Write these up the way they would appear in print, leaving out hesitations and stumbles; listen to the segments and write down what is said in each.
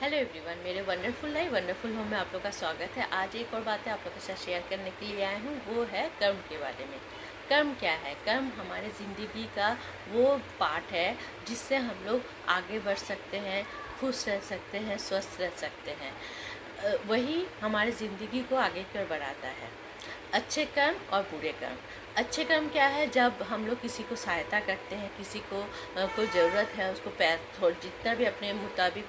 Hello everyone, मेरे wonderful life wonderful home में आप लोग का स्वागत है। आज एक और बात है आप लोग के साथ शेयर करने के लिए आए हूँ, वो है कर्म के बारे में। कर्म क्या है? कर्म हमारे ज़िंदगी का वो पार्ट है जिससे हम लोग आगे बढ़ सकते हैं, खुश रह सकते हैं, स्वस्थ रह सकते हैं। वही हमारी ज़िंदगी को आगे कर बढ़ाता है। अच्छे कर्म और बुरे कर्म। अच्छे कर्म क्या है? जब हम लोग किसी को सहायता करते हैं, किसी को कोई ज़रूरत है उसको जितना भी अपने मुताबिक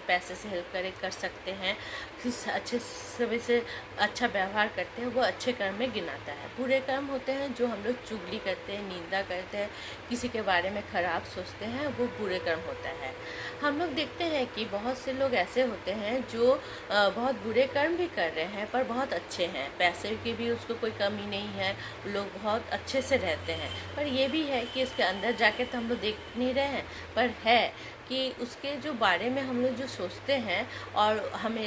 पैसे से हेल्प कर सकते हैं, किस अच्छे समय से अच्छा व्यवहार करते हैं, वो अच्छे कर्म में गिनाता है। बुरे कर्म होते हैं जो हम लोग चुगली करते हैं, निंदा करते हैं, किसी के बारे में ख़राब सोचते हैं, वो बुरे कर्म होता है। हम लोग देखते हैं कि बहुत से लोग ऐसे होते हैं जो बहुत बुरे कर्म भी कर रहे हैं पर बहुत अच्छे हैं, पैसे की भी उसको कोई कमी नहीं है, लोग बहुत अच्छे से रहते हैं। पर ये भी है कि इसके अंदर जाके तो हम लोग देख नहीं रहे हैं, पर है कि उसके जो बारे में हम लोग जो सोचते हैं और हम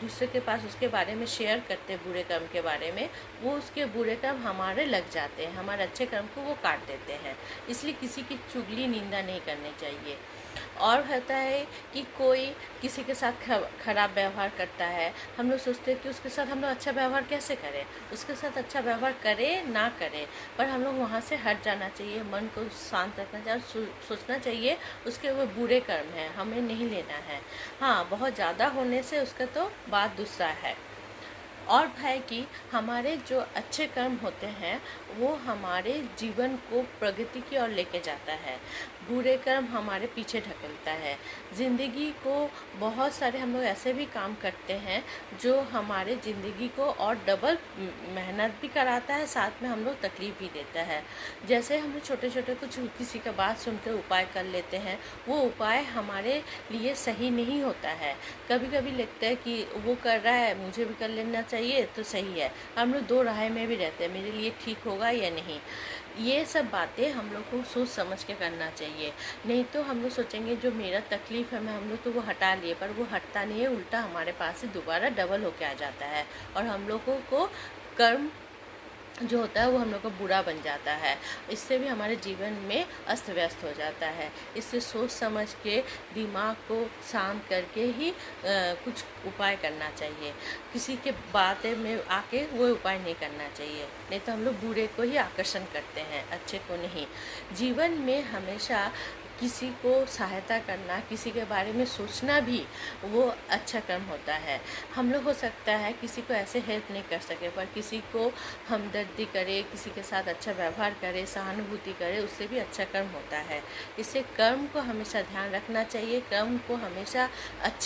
दूसरे के पास उसके बारे में शेयर करते हैं बुरे कर्म के बारे में, वो उसके बुरे कर्म हमारे लग जाते हैं, हमारे अच्छे कर्म को वो काट देते हैं। इसलिए किसी की चुगली निंदा नहीं करनी चाहिए। और होता है कि कोई किसी के साथ खराब व्यवहार करता है, हम लोग सोचते हैं कि उसके साथ हम लोग अच्छा व्यवहार कैसे करें, उसके साथ अच्छा व्यवहार करें ना करें, पर हम लोग वहाँ से हट जाना चाहिए, मन को शांत रखना चाहिए और सोचना चाहिए उसके वो बुरे कर्म हैं, हमें नहीं लेना है। हाँ, बहुत ज़्यादा होने से उसका तो बात दूसरा है। और है कि हमारे जो अच्छे कर्म होते हैं वो हमारे जीवन को प्रगति की ओर लेके जाता है, बुरे कर्म हमारे पीछे ढकेलता है। ज़िंदगी को बहुत सारे हम लोग ऐसे भी काम करते हैं जो हमारे ज़िंदगी को और डबल मेहनत भी कराता है, साथ में हम लोग तकलीफ़ भी देता है। जैसे हम लोग छोटे छोटे कुछ किसी का बात सुनकर उपाय कर लेते हैं, वो उपाय हमारे लिए सही नहीं होता है। कभी कभी लगता है कि वो कर रहा है मुझे भी कर लेना चाहिए तो सही है, हम लोग दो राह में भी रहते हैं, मेरे लिए ठीक होगा या नहीं। ये सब बातें हम लोग को सोच समझ के करना चाहिए, नहीं तो हम लोग सोचेंगे जो मेरा तकलीफ़ है मैं हम लोग तो वो हटा लिए, पर वो हटता नहीं है, उल्टा हमारे पास से दोबारा डबल होके आ जाता है और हम लोगों को कर्म जो होता है वो हम लोग का बुरा बन जाता है। इससे भी हमारे जीवन में अस्त व्यस्त हो जाता है। इससे सोच समझ के दिमाग को शांत करके ही कुछ उपाय करना चाहिए। किसी के बातें में आके वो उपाय नहीं करना चाहिए, नहीं तो हम लोग बुरे को ही आकर्षण करते हैं, अच्छे को नहीं। जीवन में हमेशा किसी को सहायता करना, किसी के बारे में सोचना भी वो अच्छा कर्म होता है। हम लोग हो सकता है किसी को ऐसे हेल्प नहीं कर सके, पर किसी को हमदर्दी करे, किसी के साथ अच्छा व्यवहार करे, सहानुभूति करे, उससे भी अच्छा कर्म होता है। इससे कर्म को हमेशा ध्यान रखना चाहिए, कर्म को हमेशा अच्छे